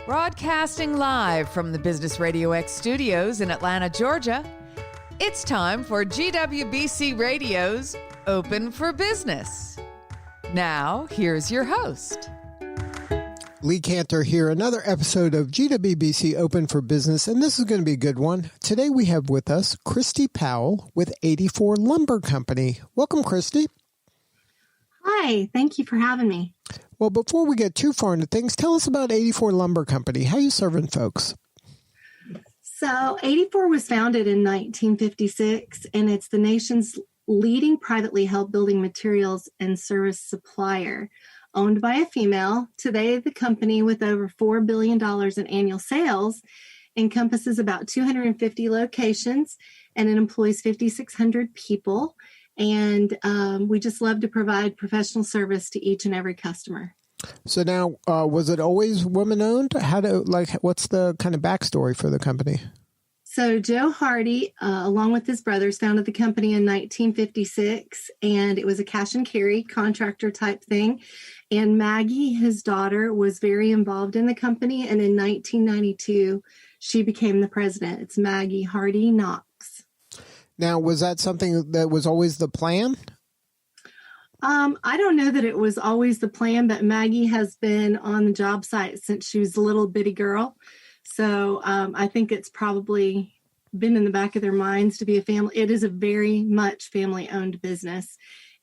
Broadcasting live from the Business RadioX studios in Atlanta, Georgia, it's time for GWBC Radio's Open for Business. Now, here's your host. Lee Cantor here, another episode of GWBC Open for Business, and this is going to be a good one. Today we have with us Christi Powell with 84 Lumber Company. Welcome, Christi. Hi, thank you for having me. Well, before we get too far into things, tell us about 84 Lumber Company. How you serving folks? So 84 was founded in 1956, and it's the nation's leading privately held building materials and service supplier. Owned by a female, today the company, with over $4 billion in annual sales, encompasses about 250 locations, and it employs 5,600 people. And we just love to provide professional service to each and every customer. So now, was it always women-owned? What's the kind of backstory for the company? So Joe Hardy, along with his brothers, founded the company in 1956, and it was a cash and carry contractor type thing. And Maggie, his daughter, was very involved in the company, and in 1992, she became the president. It's Maggie Hardy Knox. Now, was that something that was always the plan? I don't know that it was always the plan, but Maggie has been on the job site since she was a little bitty girl. So I think it's probably been in the back of their minds to be a family. It is a very much family-owned business.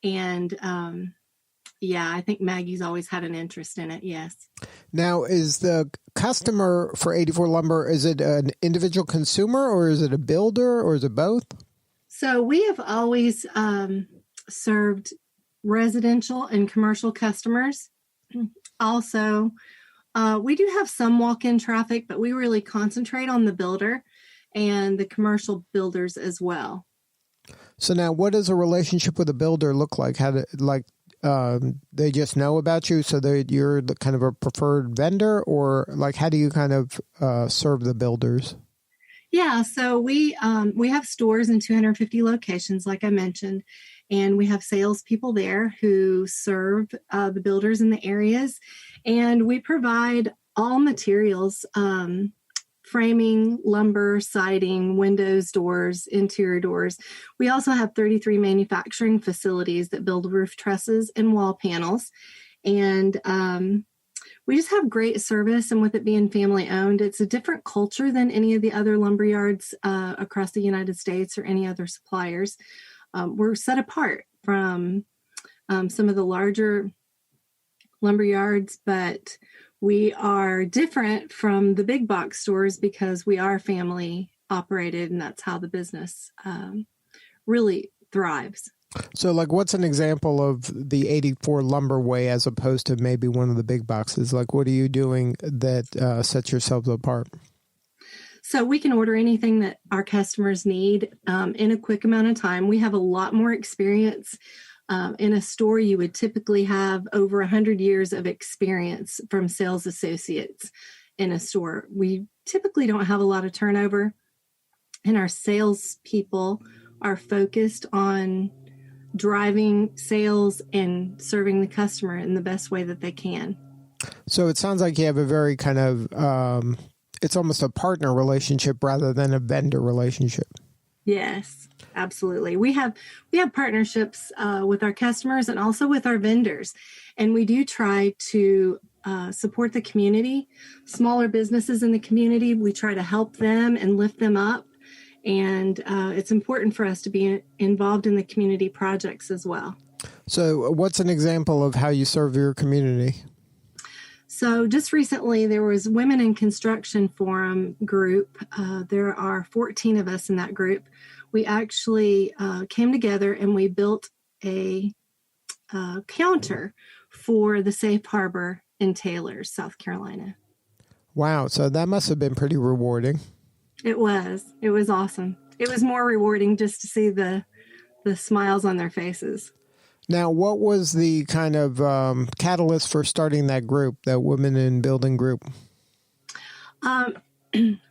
And I think Maggie's always had an interest in it, yes. Now, is the customer for 84 Lumber, is it an individual consumer or is it a builder or is it both? So we have always served residential and commercial customers. Also, we do have some walk-in traffic, but we really concentrate on the builder and the commercial builders as well. So now, what does a relationship with a builder look like? They just know about you, so you're the kind of a preferred vendor, or how do you kind of serve the builders? Yeah, so we have stores in 250 locations, like I mentioned, and we have salespeople there who serve the builders in the areas, and we provide all materials, framing, lumber, siding, windows, doors, interior doors. We also have 33 manufacturing facilities that build roof trusses and wall panels, and we just have great service, and with it being family-owned, it's a different culture than any of the other lumber yards across the United States or any other suppliers. We're set apart from some of the larger lumber yards, but we are different from the big box stores because we are family-operated, and that's how the business really thrives. So, what's an example of the 84 Lumber way as opposed to maybe one of the big boxes? What are you doing that sets yourselves apart? So we can order anything that our customers need in a quick amount of time. We have a lot more experience. In a store, you would typically have over 100 years of experience from sales associates in a store. We typically don't have a lot of turnover, and our sales people are focused on driving sales and serving the customer in the best way that they can. So it sounds like you have a very kind of, it's almost a partner relationship rather than a vendor relationship. Yes, absolutely. We have partnerships with our customers and also with our vendors. And we do try to support the community, smaller businesses in the community. We try to help them and lift them up. And it's important for us to be involved in the community projects as well. So what's an example of how you serve your community? So just recently, there was Women in Construction Forum group. There are 14 of us in that group. We actually came together and we built a counter for the Safe Harbor in Taylor, South Carolina. Wow. So that must have been pretty rewarding. It was. It was awesome. It was more rewarding just to see the smiles on their faces. Now, what was the kind of catalyst for starting that group, that Women in Building group?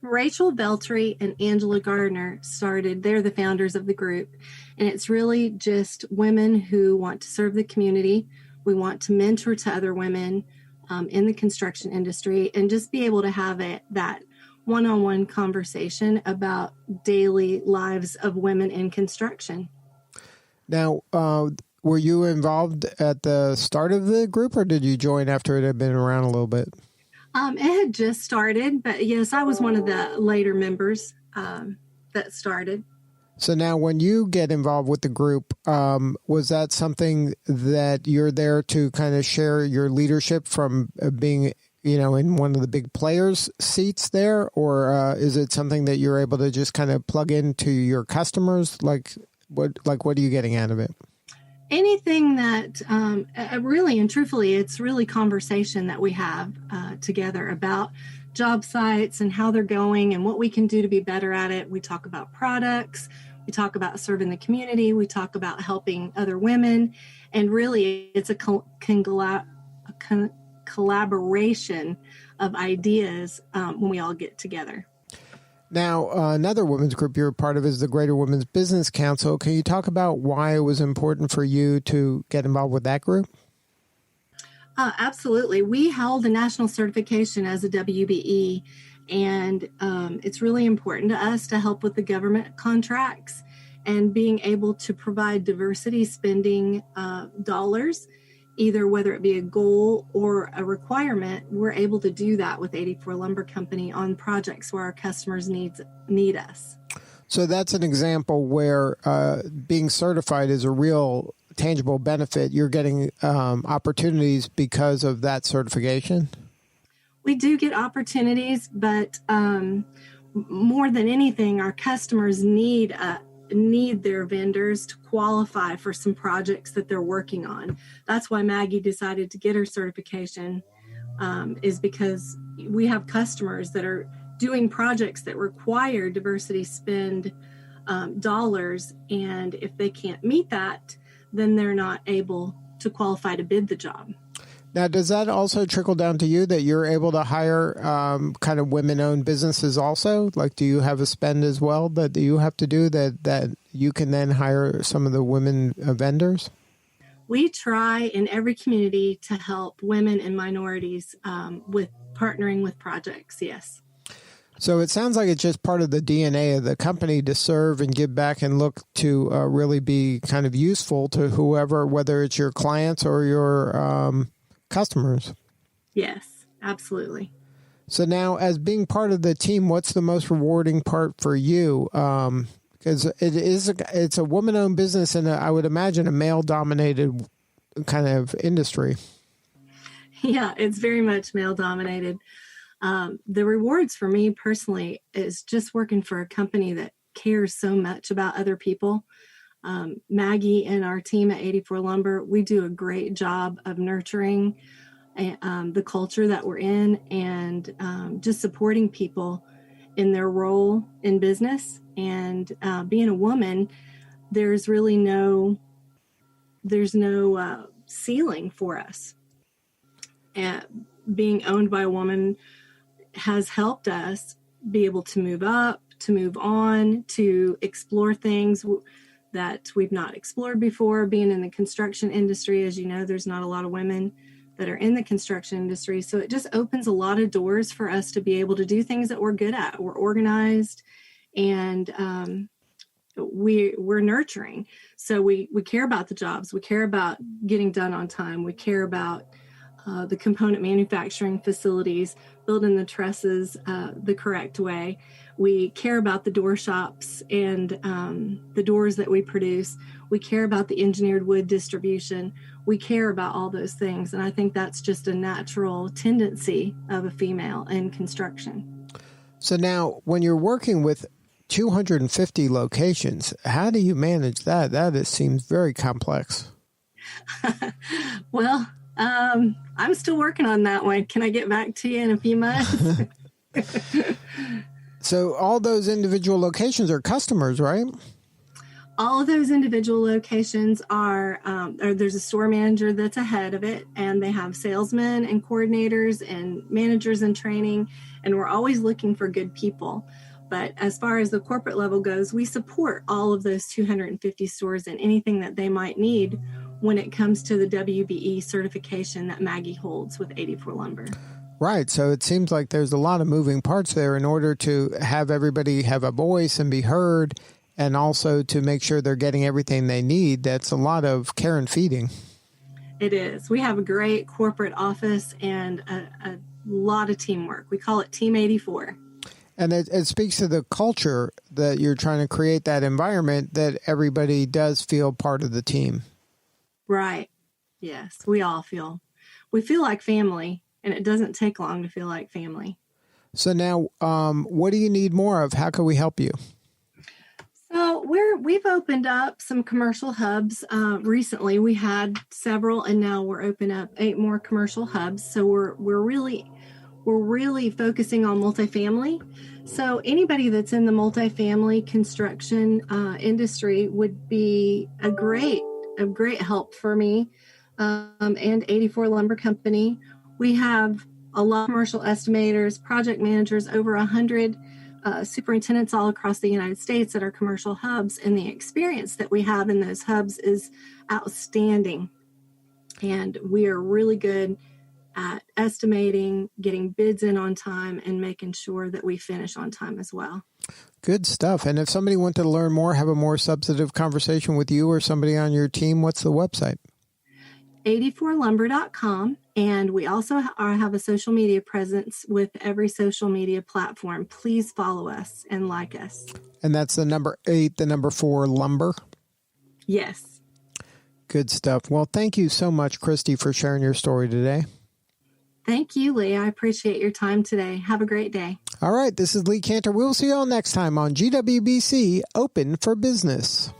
Rachel Beltry and Angela Gardner they're the founders of the group. And it's really just women who want to serve the community. We want to mentor to other women. in the construction industry, and just be able to have that one-on-one conversation about daily lives of women in construction. Now, were you involved at the start of the group, or did you join after it had been around a little bit? It had just started, but yes, I was one of the later members that started. So now when you get involved with the group, was that something that you're there to kind of share your leadership from being, in one of the big players' seats there? Or is it something that you're able to just kind of plug into your customers? What are you getting out of it? Anything that really and truthfully, it's really conversation that we have together about job sites and how they're going and what we can do to be better at it. We talk about products. We talk about serving the community. We talk about helping other women. And really, it's a collaboration of ideas when we all get together. Now, another women's group you're a part of is the Greater Women's Business Council. Can you talk about why it was important for you to get involved with that group? Absolutely. We held a national certification as a WBE, and it's really important to us to help with the government contracts and being able to provide diversity spending dollars, either whether it be a goal or a requirement. We're able to do that with 84 Lumber Company on projects where our customers need us. So that's an example where being certified is a real tangible benefit. You're getting opportunities because of that certification? We do get opportunities, but more than anything, our customers need their vendors to qualify for some projects that they're working on. That's why Maggie decided to get her certification, is because we have customers that are doing projects that require diversity spend dollars, and if they can't meet that, then they're not able to qualify to bid the job. Now, does that also trickle down to you that you're able to hire kind of women-owned businesses also? Like, do you have a spend as well that you have to do that you can then hire some of the women vendors? We try in every community to help women and minorities with partnering with projects, yes. So it sounds like it's just part of the DNA of the company to serve and give back and look to really be kind of useful to whoever, whether it's your clients or your customers. Yes, absolutely. So now, as being part of the team, what's the most rewarding part for you? Because it's a woman-owned business, and I would imagine a male-dominated kind of industry. Yeah, it's very much male-dominated. The rewards for me personally is just working for a company that cares so much about other people. Maggie and our team at 84 Lumber, we do a great job of nurturing the culture that we're in and just supporting people in their role in business. And being a woman, there's really no ceiling for us. And being owned by a woman has helped us be able to move up, to move on, to explore things that we've not explored before. Being in the construction industry, as you know, there's not a lot of women that are in the construction industry. So it just opens a lot of doors for us to be able to do things that we're good at. We're organized and we're nurturing. So we care about the jobs. We care about getting done on time. We care about the component manufacturing facilities, building the trusses the correct way. We care about the door shops and the doors that we produce. We care about the engineered wood distribution. We care about all those things. And I think that's just a natural tendency of a female in construction. So now, when you're working with 250 locations, how do you manage that? That seems very complex. Well, I'm still working on that one. Can I get back to you in a few months? So all those individual locations are customers, right? All of those individual locations are, there's a store manager that's ahead of it, and they have salesmen and coordinators and managers in training, and we're always looking for good people. But as far as the corporate level goes, we support all of those 250 stores and anything that they might need when it comes to the WBE certification that Maggie holds with 84 Lumber. Right. So it seems like there's a lot of moving parts there in order to have everybody have a voice and be heard, and also to make sure they're getting everything they need. That's a lot of care and feeding. It is. We have a great corporate office and a lot of teamwork. We call it Team 84. And it speaks to the culture that you're trying to create, that environment that everybody does feel part of the team. Right. Yes. We feel like family, and it doesn't take long to feel like family. So now, what do you need more of? How can we help you? So we've opened up some commercial hubs recently. We had several, and now we're opening up 8 more commercial hubs. So we're really focusing on multifamily. So anybody that's in the multifamily construction industry would be a great help for me and 84 Lumber Company. We have a lot of commercial estimators, project managers, over 100 superintendents all across the United States at our commercial hubs, and the experience that we have in those hubs is outstanding. And we are really good at estimating, getting bids in on time, and making sure that we finish on time as well. Good stuff. And if somebody wanted to learn more, have a more substantive conversation with you or somebody on your team, what's the website? 84lumber.com. And we also have a social media presence with every social media platform. Please follow us and like us. And that's the number 8, the number 4 Lumber? Yes. Good stuff. Well, thank you so much, Christi, for sharing your story today. Thank you, Lee. I appreciate your time today. Have a great day. All right. This is Lee Cantor. We'll see you all next time on GWBC Open for Business.